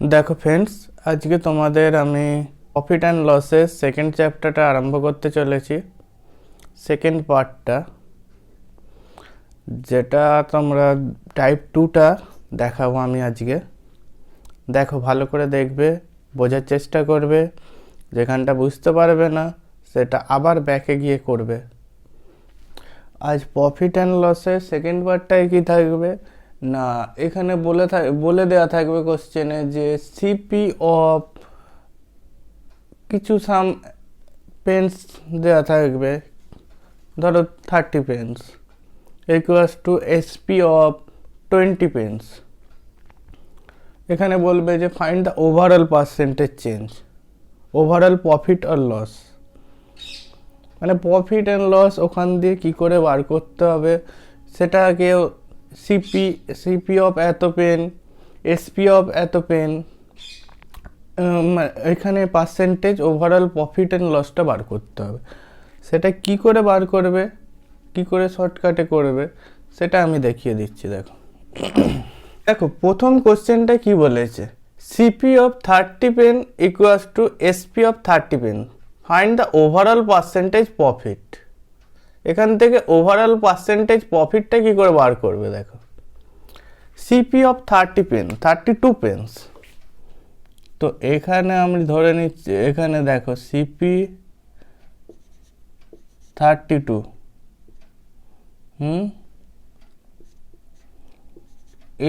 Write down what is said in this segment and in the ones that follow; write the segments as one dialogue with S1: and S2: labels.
S1: দেখো ফ্রেন্ডস, আজকে তোমাদের আমি প্রফিট অ্যান্ড লসের সেকেন্ড চ্যাপ্টারটা আরম্ভ করতে চলেছি। সেকেন্ড পার্টটা, যেটা তোমরা টাইপ 2টা দেখাবো আমি আজকে। দেখো, ভালো করে দেখবে, বোঝার চেষ্টা করবে। যেখানটা বুঝতে পারবে না সেটা আবার ব্যাকে গিয়ে করবে। আজ প্রফিট অ্যান্ড লসের সেকেন্ড পার্টটায় কী থাকবে না, এখানে বলে দেওয়া থাকবে কোশ্চেনে যে সিপি অফ কিছু সাম পেন্স দেওয়া থাকবে, ধরো 30 pence equals to SP of 20 pence. এখানে বলবে যে find the overall percentage change, overall profit আর লস। মানে প্রফিট অ্যান্ড লস ওখান দিয়ে কি করে বার করতে হবে সেটাকে সিপি অফ এত পেন, এসপি অফ এত পেন, এখানে পার্সেন্টেজ ওভারঅল প্রফিট অ্যান্ড লসটা বার করতে হবে। সেটা কি করে বার করবে, কি করে শর্টকাটে করবে সেটা আমি দেখিয়ে দিচ্ছি। দেখো দেখো প্রথম কোশ্চেনটা কি বলেছে, CP of 30 pen equals to SP of 30 pen, find the overall percentage profit. এখান থেকে ওভারঅল পার্সেন্টেজ প্রফিটটা কি করে বার করবে, দেখো সিপি অফ 30 পেন 32 পেন্স। তো এখানে আমি ধরে নিচ্ছি, এখানে দেখো সিপি 32,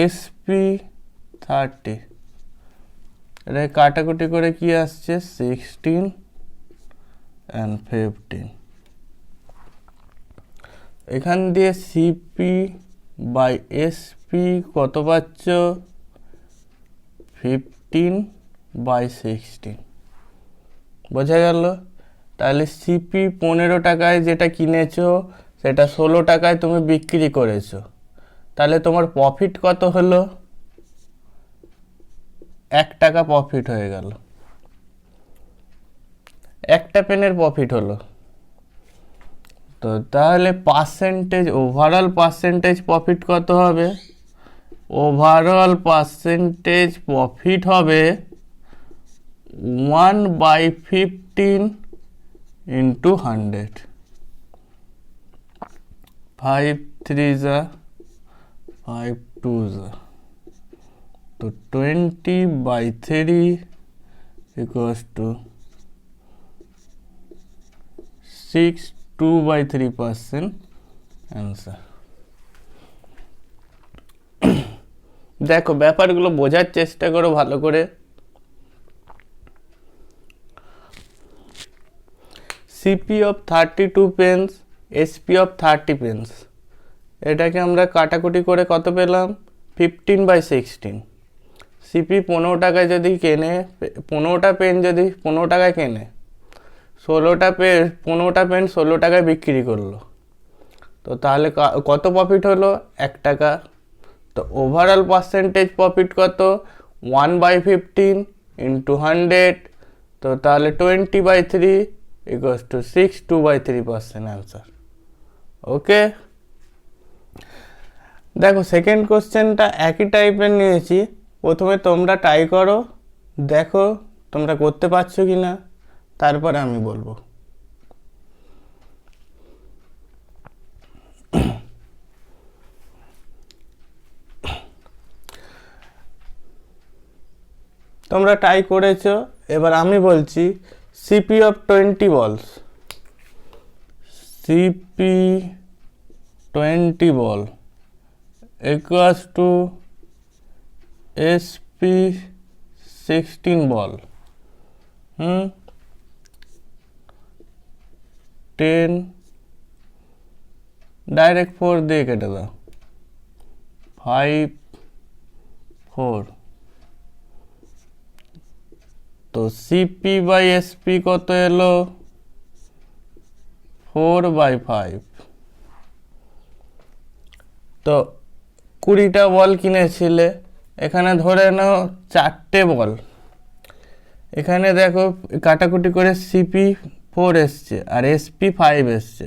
S1: এসপি 30, এটা কাটাকুটি করে কি আসছে 16 and 15। এখান দিয়ে সিপি বাই এসপি কত পাচ্ছ, 15/16। বোঝা গেল? তাহলে সিপি 15 টাকায় যেটা কিনেছো সেটা 16 টাকায় তুমি বিক্রি করেছো, তাহলে তোমার প্রফিট কত হলো, 1 টাকা প্রফিট হয়ে গেল, একটা পেনের প্রফিট হলো। তো তাহলে পার্সেন্টেজ, ওভারঅল পার্সেন্টেজ প্রফিট কত হবে, ওভারঅল পার্সেন্টেজ প্রফিট হবে 1/15 ইন্টু 100, 5 3 যা 5 2 যা, তো 20/3 ইকুয়ালস টু 2/3% অ্যান্সার। দেখো ব্যাপারগুলো বোঝার চেষ্টা করো ভালো করে। CP of 32 pence, SP of 30 pence, এটাকে আমরা কাটাকুটি করে কত পেলাম, 15/16। সিপি 15 টাকায় যদি কেনে, 15টা পেন যদি 15 টাকায় কেনে, 15টা পেন 16 টাকায় বিক্রি করলো, তো তাহলে কত প্রফিট হলো, 1 টাকা। তো ওভারঅল পার্সেন্টেজ প্রফিট কত, 1/15 ইন্টু 100, তো তাহলে 20/3 ইকুয়ালস টু 2/3% অ্যান্সার। ওকে, দেখো সেকেন্ড কোশ্চেনটা একই টাইপের নিয়েছি। প্রথমে তোমরা ট্রাই করো, দেখো তোমরা করতে পারছো কি না, তারপরে আমি বলবো। তোমরা ট্রাই করেছো, এবার আমি বলছি সিপি অফ 20 বলস, CP 20 ball equals to SP 16 ball, 10 direct 4 দিয়ে কেটে দাও, 5 4। তো সিপি বাই এসপি কত এলো, 4/5। তো 20টা বল কিনেছিলে, এখানে ধরে নাও 4টে বল। এখানে দেখো কাটাকুটি করে সিপি 4 এসছে আর এসপি 5 এসছে,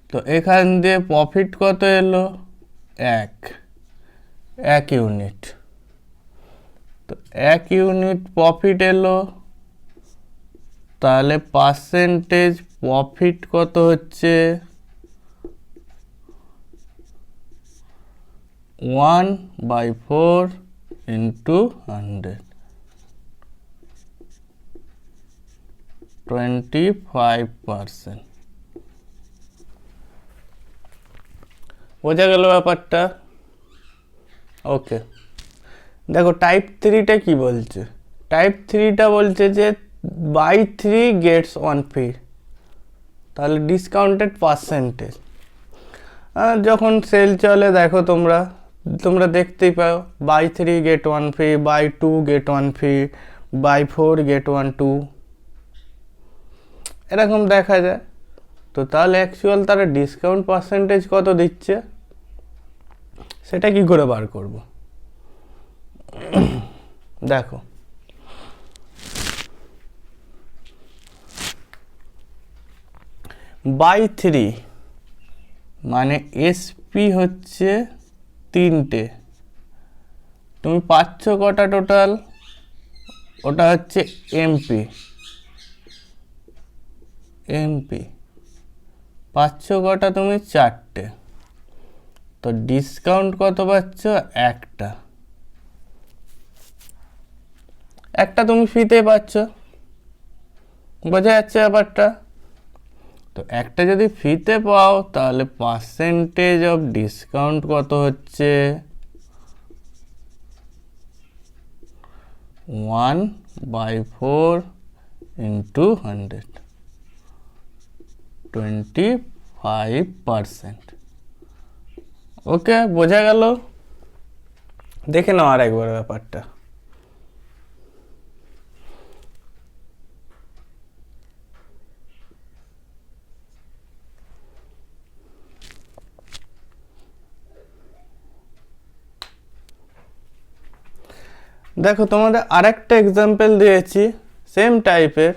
S1: তো এখান দিয়ে প্রফিট কত এলো, 1 ইউনিট। তো 1 ইউনিট প্রফিট এলো, তাহলে পার্সেন্টেজ প্রফিট কত হচ্ছে 1/4 ইন্টু 100, 25%। বোঝা গেল ব্যাপারটা? ওকে, দেখো টাইপ 3টা কি বলছে। টাইপ 3টা বলছে যে বাই 3 গেটস 1 ফ্রি, তাহলে ডিসকাউন্টেড পার্সেন্টেজ। যখন সেল চলে দেখো তোমরা দেখতেই পাও buy 3 get 1 free, buy 2 get 1 free, buy 4 get 1 2, এরকম দেখা যায়। তো তাহলে অ্যাকচুয়াল তারা ডিসকাউন্ট পার্সেন্টেজ কত দিচ্ছে সেটা কি করে বার করব? দেখো বাই 3 মানে এসপি হচ্ছে 3টে, তুমি পাচ্ছ কটা টোটাল? ওটা হচ্ছে এমপি পাচ্ছ কটা তুমি? 4টে। তো ডিসকাউন্ট কত পাচ্ছ? একটা তুমি ফ্রিতে পাচ্ছ। বোঝা যাচ্ছে ব্যাপারটা? তো একটা যদি ফ্রিতে পাও তাহলে পার্সেন্টেজ অফ ডিসকাউন্ট কত হচ্ছে 1/4 ইন্টু 100, 25%। ওকে, বোঝা গেল? দেখে নাও আর একবার ব্যাপারটা। দেখো তোমাদের আরেকটা এক্সাম্পল দিয়েছি সেম টাইপের,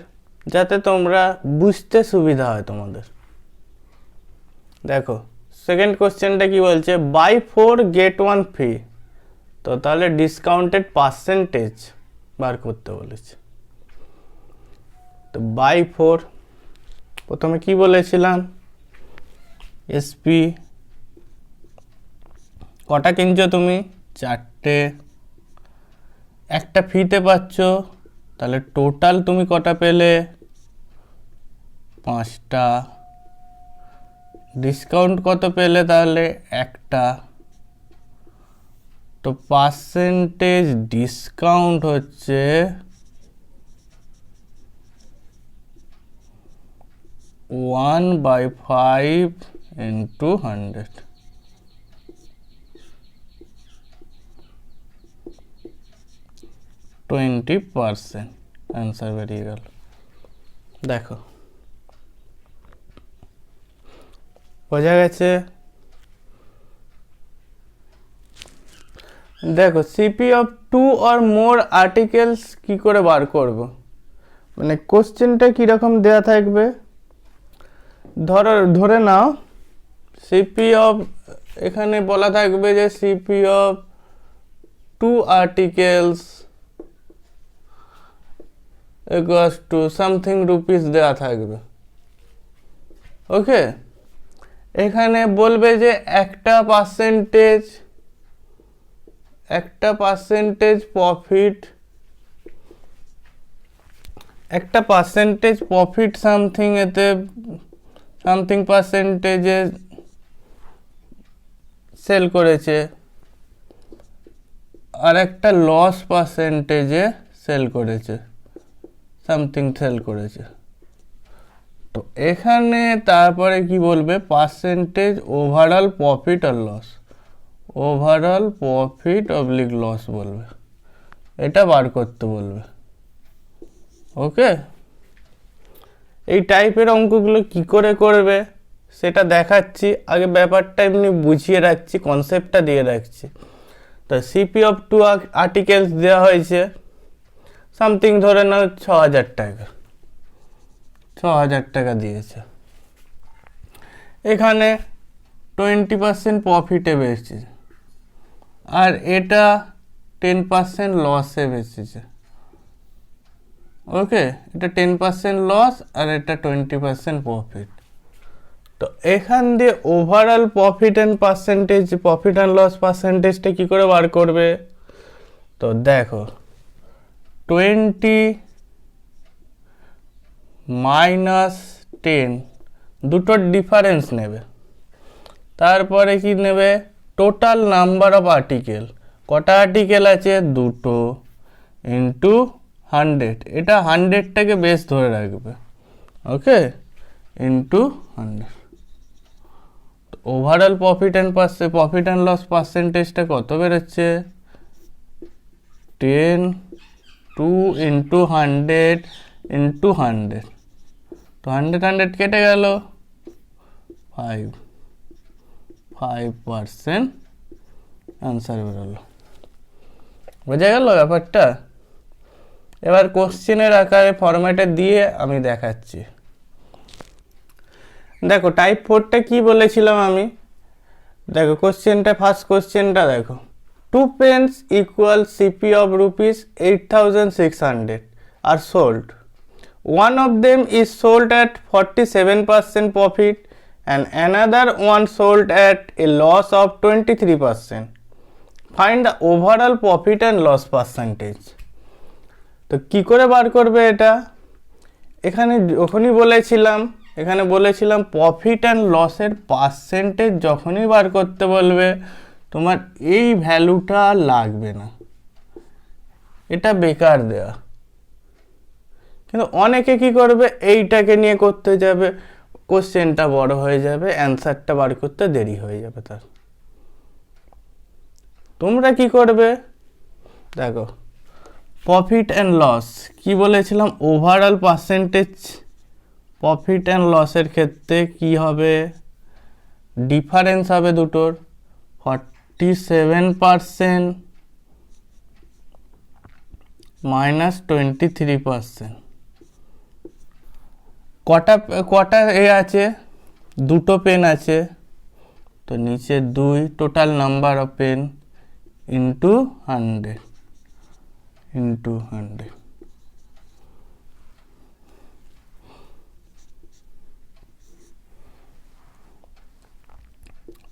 S1: যাতে তোমরা বুঝতে সুবিধা হয় তোমাদের। দেখো সেকেন্ড কোশ্চেনটা কি বলছে, বাই 4 গেট 1 ফ্রি। তো তাহলে ডিসকাউন্টেড পার্সেন্টেজ বার করতে বলেছে। তো বাই 4 প্রথমে কি বলেছিলাম, এসপি কটা কিনছো তুমি? 4টে। একটা ফ্রিতে পাচ্ছ, তাহলে টোটাল তুমি কটা পেলে? 5টা। ডিসকাউন্ট কত পেলে? তাহলে একটা। তো পার্সেন্টেজ ডিসকাউন্ট হচ্ছে 1/5 ইন্টু 100, 20%। অ্যান্সার বেরিয়ে গেল। দেখো বোঝা গেছে? দেখো CP of 2 or more articles কি করে বার করব? মানে কোশ্চেনটা কীরকম দেয়া থাকবে, ধরে নাও সিপি অফ, এখানে বলা থাকবে যে CP of 2 articles equals to something rupees দেওয়া থাকবে। ওকে, এখানে বলবে যে একটা পার্সেন্টেজ প্রফিট সামথিং, এতে সামথিং পার্সেন্টেজে সেল করেছে, আর একটা লস পার্সেন্টেজে সেল করেছে, সামথিং সেল করেছে। তো এখানে তারপরে কি বলবে, পার্সেন্টেজ ওভারঅল প্রফিট আর loss, overall profit oblique loss বলবে, এটা বার করতে বলবে। ওকে, এই টাইপের অঙ্কগুলো কি করে করবে সেটা দেখাচ্ছি। আগে ব্যাপারটা এমনি বুঝিয়ে রাখছি, কনসেপ্টটা দিয়ে রাখছি। তো সিপি অফ 2 আর্টিকেলস দেওয়া হয়েছে সামথিং, ধরে নাও 6,000 টাকা, 6,000 টাকা দিয়েছে। এখানে 20% প্রফিটে বেচছে, আর এটা 10% লসে বেচেছে। ওকে, এটা 10% লস আর এটা 20% প্রফিট। তো এখান দিয়ে overall profit and percentage, profit and loss পার্সেন্টেজটা কী করে বার করবে? তো দেখো 20 মাইনাস 10 দুটোর ডিফারেন্স নেবে, তারপরে কি নেবে? টোটাল নাম্বার অফ আর্টিকেল, কটা আর্টিকেল আছে? দুটো, ইন্টু 100, এটা 100টাকে বেস ধরে রাখবে। Okay, into 100। Overall profit and loss পার্সেন্টেজটা কত বেরোচ্ছে? 10 2 ইন্টু 100 ইন্টু 100। তো 100 কেটে গেল, 5% অ্যান্সার বেরোলো। বোঝা গেল ব্যাপারটা? এবার কোশ্চেনের আকারে ফরম্যাটে দিয়ে আমি দেখাচ্ছি। দেখো টাইপ 4টা কি বলেছিলাম আমি? দেখো কোশ্চেনটা, ফার্স্ট কোশ্চেনটা দেখো, 2 pens equal CP of rupees 8600 are sold. One of them is sold at 47% profit and another one sold at a loss of 23%. Find the overall profit and loss percentage. তো কি করে বার করবে এটা? এখানে বলেছিলাম প্রফিট অ্যান্ড লসের percentage যখনই বার করতে বলবে, তোমার এই ভ্যালুটা লাগবে না, এটা বেকার দেয়া। কিন্তু অনেকে কি করবে, এইটাকে নিয়ে করতে যাবে, কোশ্চেনটা বড় হয়ে যাবে, অ্যান্সারটা বার করতে দেরি হয়ে যাবে তার। তোমরা কি করবে? দেখো প্রফিট অ্যান্ড লস কি বলেছিলাম? ওভারঅল পার্সেন্টেজ প্রফিট অ্যান্ড লসের ক্ষেত্রে কি হবে? ডিফারেন্স হবে দুটোর, 47% মাইনাস 23%। কটা আছে? দুটো পেন আছে, তো নিচে 2, total number of pen into 100 into 100।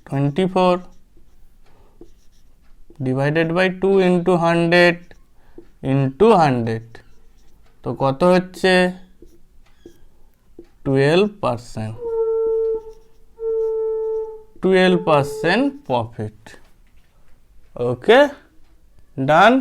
S1: 24 divided by 2 into 100 into 100, তো কত হচ্ছে? 12% প্রফিট। ওকে, ডান।